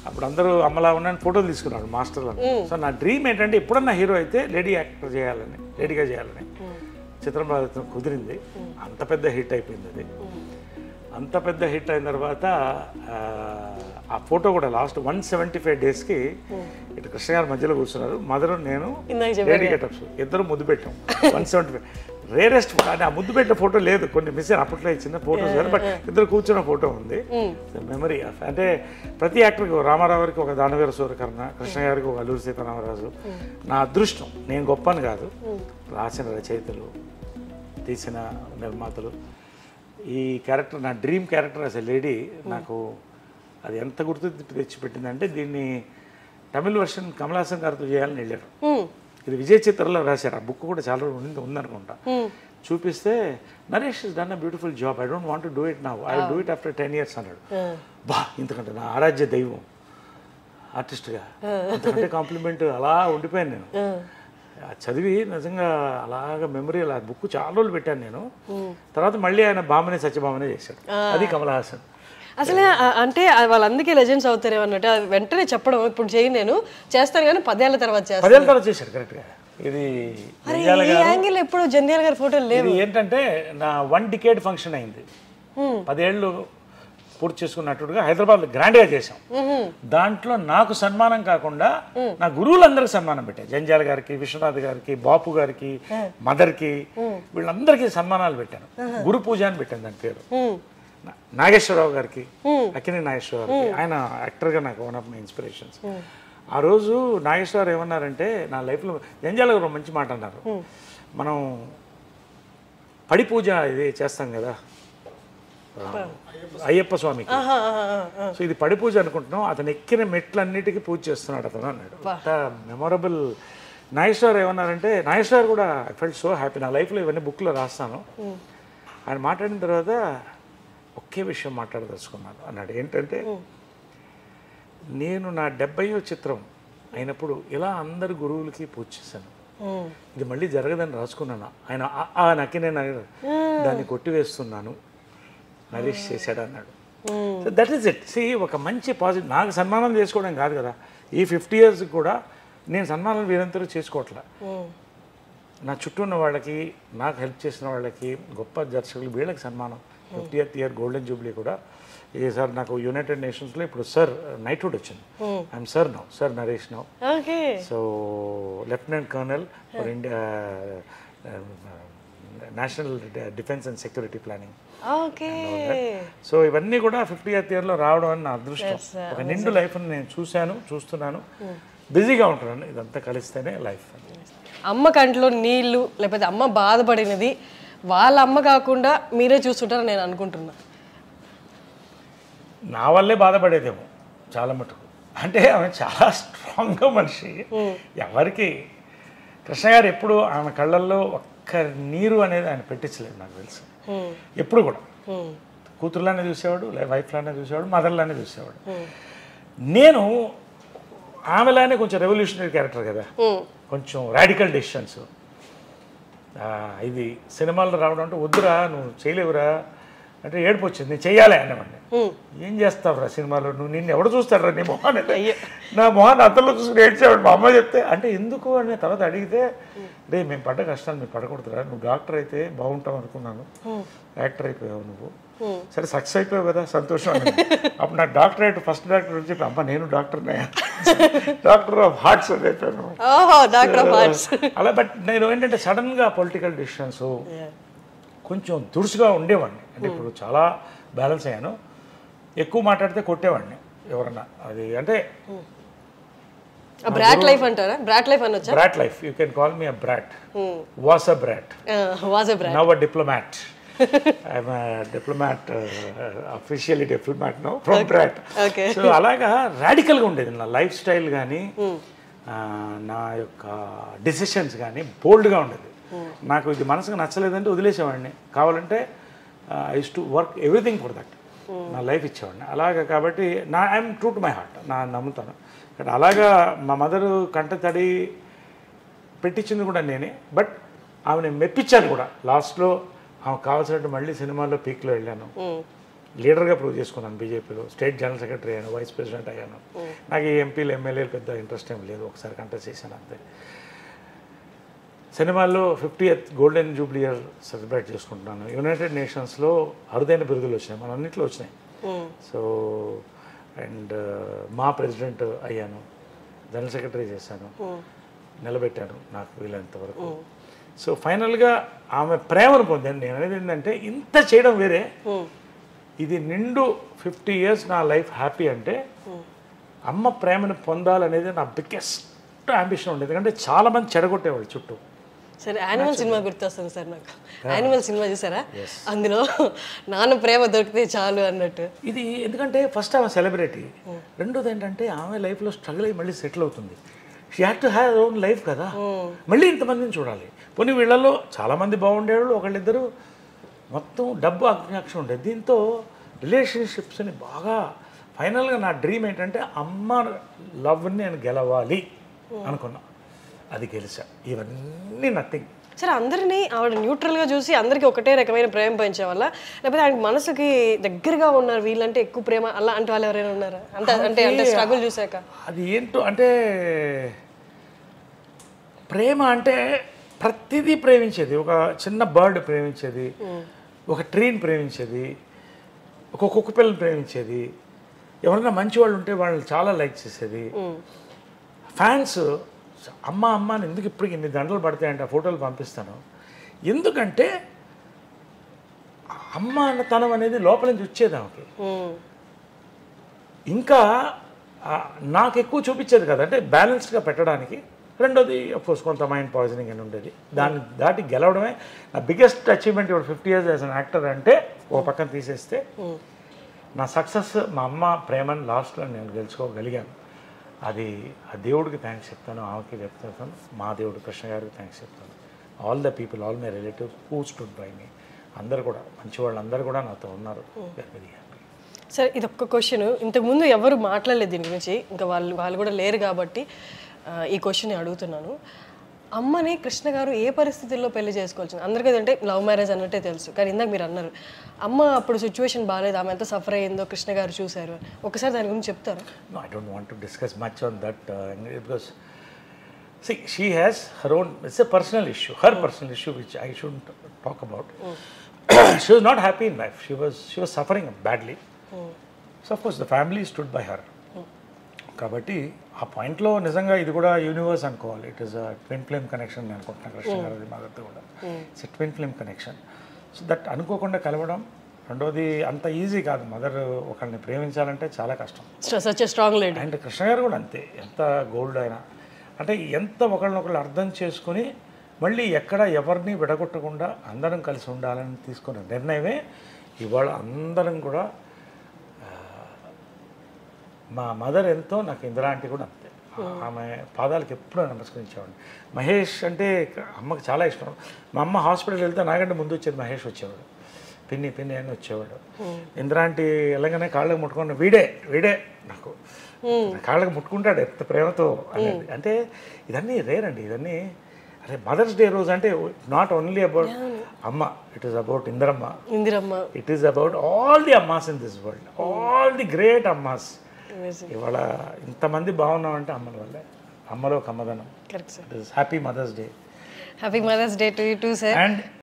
అప్పుడు అందరూ అమ్మలా ఉన్నాను ఫోటోలు తీసుకున్నాడు మాస్టర్లో. సో నా డ్రీమ్ ఏంటంటే ఎప్పుడన్నా హీరో అయితే లేడీగా చేయాలని. చిత్రం కుదిరింది. అంత పెద్ద హిట్ అయిపోయింది అది. అంత పెద్ద హిట్ అయిన తర్వాత ఆ ఫోటో కూడా లాస్ట్ 175 డేస్కి ఇటు కృష్ణ గారి మధ్యలో కూర్చున్నారు, మదరు నేను, లేడీ గెటప్స్ ఇద్దరు ముద్దు పెట్టాం. 175 రేరెస్ట్ ఫోటో. అంటే ఆ ముద్దు పెట్టిన ఫోటో లేదు, కొన్ని మిస్ అయిన అప్పట్లో చిన్న ఫోటోస్ కానీ, బట్ ఇద్దరు కూర్చున్న ఫోటో ఉంది. మెమరీ అంటే ప్రతి యాక్టర్కి, రామారావు గారికి ఒక దానవీర సూర్యకర్ణ, కృష్ణ గారికి ఒక అల్లూరి సీతారామరాజు. నా అదృష్టం, నేను గొప్పని కాదు, రాసిన రచయితలు, తీసిన నిర్మాతలు. ఈ క్యారెక్టర్ నా dream character as a lady. నాకు అది ఎంత గుర్తు తెచ్చిపెట్టిందంటే, దీన్ని తమిళ వర్షన్ కమల్ హాసన్ గారితో చేయాలని వెళ్ళారు. ఇది విజయ్ చిత్రలో రాశారు. ఆ బుక్ కూడా చాలా ఉందనుకుంటా. చూపిస్తే Naresh is done a beautiful job, I don't want to do it now, I will do it after 10 years అన్నాడు. బా, ఇంతకంటే నా ఆరాధ్య దైవం ఆర్టిస్ట్గా, అంతకంటే కాంప్లిమెంట్ అలా ఉండిపోయాను నేను. చదివి నిజంగా అలాగ మెమరీ, అలా బుక్ చాలా రోజులు పెట్టాను నేను. తర్వాత మళ్ళీ ఆయన భామనే సత్యభామనే చేశాడు. అది కమల్ హాసన్. అసలే అంటే వాళ్ళందుకే లెజెండ్స్ అవుతారేమో అన్నట్టు వెంటనే చెప్పడం, ఇప్పుడు చేయను నేను, చేస్తాను కానీ 10 ఏళ్ల తర్వాత చేస్తాను. 10 ఏళ్ల తర్వాత చేశాడు కరెక్ట్గా. ఇది యాంగిల్ ఎప్పుడు జంధ్యాల గారి ఫోటోలు లేవు. ఏంటంటే నా 1 decade ఫంక్షన్ అయింది. 10 ఏళ్ళు పూర్తి చేసుకున్నట్టుగా హైదరాబాద్ గ్రాండ్గా చేశాం. దాంట్లో నాకు సన్మానం కాకుండా నా గురువులందరికీ సన్మానం పెట్టాను. జంధ్యాల గారికి, విశ్వనాథ్ గారికి, బాపు గారికి, మదర్కి, వీళ్ళందరికీ సన్మానాలు పెట్టాను. గురు పూజ అని పెట్టాను దాని పేరు. నాగేశ్వరరావు గారికి, అక్కినేని నాగేశ్వరరావు గారికి, ఆయన యాక్టర్గా నాకు వన్ ఆఫ్ మై ఇన్స్పిరేషన్స్. ఆ రోజు నాగేశ్వరరావు ఏమన్నారంటే, నా లైఫ్లో జంధ్యాల గారు మంచి మాట అన్నారు. మనం పడి పూజ ఇది చేస్తాం కదా అయ్యప్ప స్వామికి, సో ఇది పడి పూజ అనుకుంటున్నాం, అతను ఎక్కిన మెట్లన్నిటికీ పూజ చేస్తున్నాడు అతను అన్నాడు. అంత మెమొరబుల్. నాగేశ్వరరావు ఏమన్నారంటే, నాగేశ్వరరావు కూడా ఐ ఫెల్ట్ సో హ్యాపీ. నా లైఫ్లో ఇవన్నీ బుక్లో రాస్తాను. ఆయన మాట్లాడిన తర్వాత ఒకే విషయం మాట్లాడదలుచుకున్నాను అన్నాడు. ఏంటంటే, నేను నా 70వ చిత్రం అయినప్పుడు ఇలా అందరు గురువులకి పూజ చేశాను, ఇది మళ్ళీ జరగదని రాసుకున్నాను. ఆయన నక్కినే దాన్ని కొట్టివేస్తున్నాను, నరేష్ చేశాడు అన్నాడు. So that is it. See, ఒక మంచి పాజిటివ్. నాకు సన్మానం చేసుకోవడం కాదు కదా, ఈ 50 years కూడా నేను సన్మానం వీరంతరూ చేసుకోవట్లే. నా చుట్టూ ఉన్న వాళ్ళకి, నాకు హెల్ప్ చేసిన వాళ్ళకి, గొప్ప దర్శకులు, వీళ్ళకి సన్మానం. 50th year గోల్డెన్ జూబ్లీ కూడా. ఇది సార్ నాకు యునైటెడ్ నేషన్స్లో ఇప్పుడు సార్ నైట్హుడ్ వచ్చింది. I'm sir now, sir Naresh now. So lieutenant colonel for India, national defence and security planning. So ఇవన్నీ కూడా 50th yearలో రావడం అని నా అదృష్టం. ఒక నిండు లైఫ్ని నేను చూస్తున్నాను, బిజీగా ఉంటున్నాను. ఇదంతా కలిస్తేనే లైఫ్. అమ్మ కంట్లో నీళ్ళు, లేకపోతే అమ్మ బాధపడినది వాళ్ళ అమ్మ కాకుండా మీరే చూస్తుంటారని నేను అనుకుంటున్నా. నా వల్లే బాధపడేదేమో చాలా మటుకు. అంటే ఆమె చాలా స్ట్రాంగ్గా మనిషి. ఎవరికి కృష్ణ గారు ఎప్పుడు ఆమె కళ్ళల్లో ఒక్క నీరు అనేది ఆయన పెట్టించలేదు నాకు తెలుసు. ఎప్పుడు కూడా కూతురులానే చూసేవాడు, వైఫ్లానే చూసేవాడు, మదర్లానే చూసేవాడు. నేను ఆమెలానే కొంచెం రెవల్యూషనరీ క్యారెక్టర్ కదా, కొంచెం రాడికల్ డెసిషన్స్. ఇది సినిమాల్లో రావడం అంటే, వద్దురా నువ్వు చేయలేవురా అంటే ఏడుపు వచ్చింది, నేను చెయ్యాలి అన్నవాడిని. ఏం చేస్తావురా సినిమాలో, నువ్వు నిన్ను ఎవడు చూస్తాడురా నీ మొహాన్ని, నా మొహాన్ని అతల్లో చూసుకుని ఏడ్చేవాడు. మా అమ్మ చెప్తే అంటే ఎందుకు అని తర్వాత అడిగితే, రే మేము పడ్డ కష్టాలు మీరు పడకూడదురా, నువ్వు డాక్టర్ అయితే బాగుంటావు అనుకున్నాను, యాక్టర్ అయిపోయావు నువ్వు, సరే సక్సెస్ అయిపోయావు కదా సంతోషం అని. అప్పుడు నాకు డాక్టరేట్ ఫస్ట్ డాక్టర్ అని చెప్పి, అమ్మ నేను డాక్టర్నే, డాక్టర్ ఆఫ్ హార్ట్స్ అని చెప్పాను అలా. బట్ నేను ఏంటంటే సడన్గా పొలిటికల్ డిసిషన్స్ కొంచెం దురుసుగా ఉండేవాడిని. అంటే ఇప్పుడు చాలా బ్యాలెన్స్ అయ్యాను. ఎక్కువ మాట్లాడితే కొట్టేవాడిని ఎవరన్నా. అది అంటే బ్రాట్ లైఫ్ అంటారా? బ్రాట్ లైఫ్ అనొచ్చా? Brat life, you can call me a brat. Was a brat, now a diplomat. I'm a diplomat, officially diplomat now, from Brat. So అలాగా రాడికల్గా ఉండేది నా లైఫ్ స్టైల్ కానీ, నా యొక్క డిసిషన్స్ కానీ బోల్డ్గా ఉండేది. నాకు ఇది మనసుకు నచ్చలేదంటే వదిలేసేవాడిని. కావాలంటే I use to work everything for that, నా లైఫ్ ఇచ్చేవాడిని అలాగా. కాబట్టి I'm true to my heart, నా నమ్ముతాను. కానీ అలాగా మా మదరు కంట తడి పెట్టించింది కూడా నేనే. బట్ ఆమెను మెప్పించాను కూడా. లాస్ట్లో ఆమె కావాల్సినట్టు మళ్ళీ సినిమాల్లో పీక్లో వెళ్ళాను. లీడర్గా ప్రూవ్ చేసుకున్నాను బీజేపీలో. స్టేట్ జనరల్ సెక్రటరీ అయ్యాను, వైస్ ప్రెసిడెంట్ అయ్యాను. నాకు ఈ ఎంపీలు ఎమ్మెల్యేలు పెద్ద ఇంట్రెస్ట్ ఏం లేదు, ఒకసారి కంటెస్ట్ చేశాను అంతే. సినిమాల్లో 50th golden Jubilee year celebrate చేసుకుంటున్నాను. యునైటెడ్ నేషన్స్లో అరుదైన బిరుదులు వచ్చినాయి, మన అన్నింటిలో వచ్చినాయి. సో అండ్ మా ప్రెసిడెంట్ అయ్యాను, జనరల్ సెక్రటరీ చేశాను, నిలబెట్టాను నాకు వీలైనంత వరకు. సో ఫైనల్గా ఆమె ప్రేమను పొందాను. నేను అనేది ఏంటంటే ఇంత చేయడం వేరే, ఇది నిండు 50 years నా లైఫ్ హ్యాపీ అంటే అమ్మ ప్రేమను పొందాలనేది నా బిగ్గెస్ట్ అంబిషన్ ఉండేది. ఎందుకంటే చాలామంది చెడగొట్టేవాళ్ళు చుట్టూ. సరే, యానిమల్ సినిమా గుర్తొస్తుంది సార్ నాకు. యానిమల్ సినిమా చూసారా? అందులో నాన్న ప్రేమ దొరికితే చాలు అన్నట్టు. ఇది ఎందుకంటే ఫస్ట్ ఆమె సెలబ్రిటీ, రెండోది ఏంటంటే ఆమె లైఫ్లో స్ట్రగుల్ అయ్యి మళ్ళీ సెటిల్ అవుతుంది. She had to have own life కదా, మళ్ళీ ఇంతమందిని చూడాలి. పోనీ వీళ్ళల్లో చాలామంది బాగుండేవాళ్ళు, ఒకళ్ళిద్దరు మొత్తం డబ్బు అజ్ఞాక్షం ఉండేది. దీంతో రిలేషన్షిప్స్ని బాగా ఫైనల్గా నా డ్రీమ్ ఏంటంటే అమ్మ లవ్ని నేను గెలవాలి అనుకున్నా, అది గెలిచా. ఇవన్నీ నథింగ్. సరే, అందరినీ ఆవిడ న్యూట్రల్గా చూసి అందరికీ ఒకటే రకమైన ప్రేమ పెంచే వల్ల, లేకపోతే ఆయన మనసుకి దగ్గరగా ఉన్నారు వీళ్ళంటే ఎక్కువ ప్రేమ అలా అంటే వాళ్ళు ఎవరైనా ఉన్నారా? అంటే స్ట్రగుల్ చూసాక అది ఏంటో అంటే ప్రేమ అంటే ప్రతిదీ ప్రేమించేది. ఒక చిన్న బర్డ్ ప్రేమించేది, ఒక ట్రీని ప్రేమించేది, ఒక కుక్క పిల్లని ప్రేమించేది, ఎవరైనా మంచి వాళ్ళు ఉంటే వాళ్ళని చాలా లైక్ చేసేది. ఫ్యాన్స్ అమ్మ అమ్మ అని ఎందుకు ఇప్పటికి ఇన్ని దండలు పడతాయంటే ఆ ఫోటోలు పంపిస్తాను. ఎందుకంటే అమ్మ అన్నతనం అనేది లోపల నుంచి వచ్చేది ఆమెకి. ఇంకా నాకు ఎక్కువ చూపించేది కదా, అంటే బ్యాలెన్స్డ్గా పెట్టడానికి. రెండోది అఫ్కోర్స్ కొంత మైండ్ పాయిజనింగ్ అని ఉండేది. దాన్ని దాటి గెలవడమే నా బిగ్గెస్ట్ అచీవ్మెంట్. ఇప్పుడు 50 years యాజ్ అన్ యాక్టర్ అంటే ఓ పక్కన తీసేస్తే నా సక్సెస్ మా అమ్మ ప్రేమను లాస్ట్లో నేను గెలుచుకోగలిగాను. అది ఆ దేవుడికి థ్యాంక్స్ చెప్తాను, ఆమెకి చెప్తాను, మా దేవుడు కృష్ణ గారికి థ్యాంక్స్ చెప్తాను. All the people, all my relatives who stood by me, అందరు కూడా మంచి వాళ్ళు అందరూ కూడా నాతో ఉన్నారు. Very happy. సరే, ఇది ఒక్క క్వశ్చన్. ఇంతకుముందు ఎవరు మాట్లాడలేదు దీని గురించి, ఇంకా వాళ్ళు కూడా లేరు కాబట్టి ఈ క్వశ్చన్ అడుగుతున్నాను. అమ్మని కృష్ణ గారు ఏ పరిస్థితుల్లో పెళ్లి చేసుకోవాల్సింది? అందరికీ అంటే లవ్ మ్యారేజ్ అన్నట్టే తెలుసు, కానీ ఇందాక మీరు అన్నారు అమ్మ అప్పుడు సిచ్యువేషన్ బాగాలేదు, ఆమె ఎంత సఫర్ అయ్యిందో కృష్ణ గారు చూశారు. ఒకసారి దాని గురించి చెప్తారా? No, I don't want to discuss much on that because see, she has her own, it's a personal issue, her personal issue which I shouldn't talk about. She was not happy in life. She was suffering badly. So of course the family stood by her. కాబట్టి ఆ పాయింట్లో నిజంగా ఇది కూడా universe అనుకోవాలి. It is a twin flame connection నేను అనుకుంటున్నాను కృష్ణ గారి మదర్తో కూడా. It's a twin flame connection. So that అనుకోకుండా కలవడం. రెండోది అంత ఈజీ కాదు, మదర్ ఒకరిని ప్రేమించాలంటే చాలా కష్టం. Strong lady. అండ్ కృష్ణ గారు కూడా అంతే, ఎంత గోల్డ్ అయినా అంటే ఎంత ఒకళ్ళనొకళ్ళు అర్థం చేసుకుని మళ్ళీ ఎక్కడ ఎవరిని విడగొట్టకుండా అందరం కలిసి ఉండాలని తీసుకున్న నిర్ణయమే ఇవాళ అందరం కూడా. మా మదర్ ఎంతో, నాకు ఇందిరా ఆంటీ కూడా అంతే. ఆమె పాదాలకు ఎప్పుడూ నమస్కరించేవాడిని. మహేష్ అంటే అమ్మకి చాలా ఇష్టం. మా అమ్మ హాస్పిటల్కి వెళ్తే నాకంటే ముందు వచ్చేది మహేష్ వచ్చేవాడు, పిన్ని అని వచ్చేవాడు. ఇందిరా ఆంటీ వెళ్ళగానే కాళ్ళకు ముట్టుకున్న వీడే నాకు కాళ్ళకు ముట్టుకుంటాడు ఎంత ప్రేమతో అనేది. అంటే ఇదన్నీ రేర్ అండి, ఇదన్నీ. అరే మదర్స్ డే రోజు అంటే not only about amma, it is about Indiramma, it is about all the ammas in this world, all the great ammas. ఇవాళ ఇంతమంది బాగున్నామంటే అమ్మల వల్లే. అమ్మలో ఒక అమ్మదనం. Happy mother's day. Happy mother's day to you too sir. And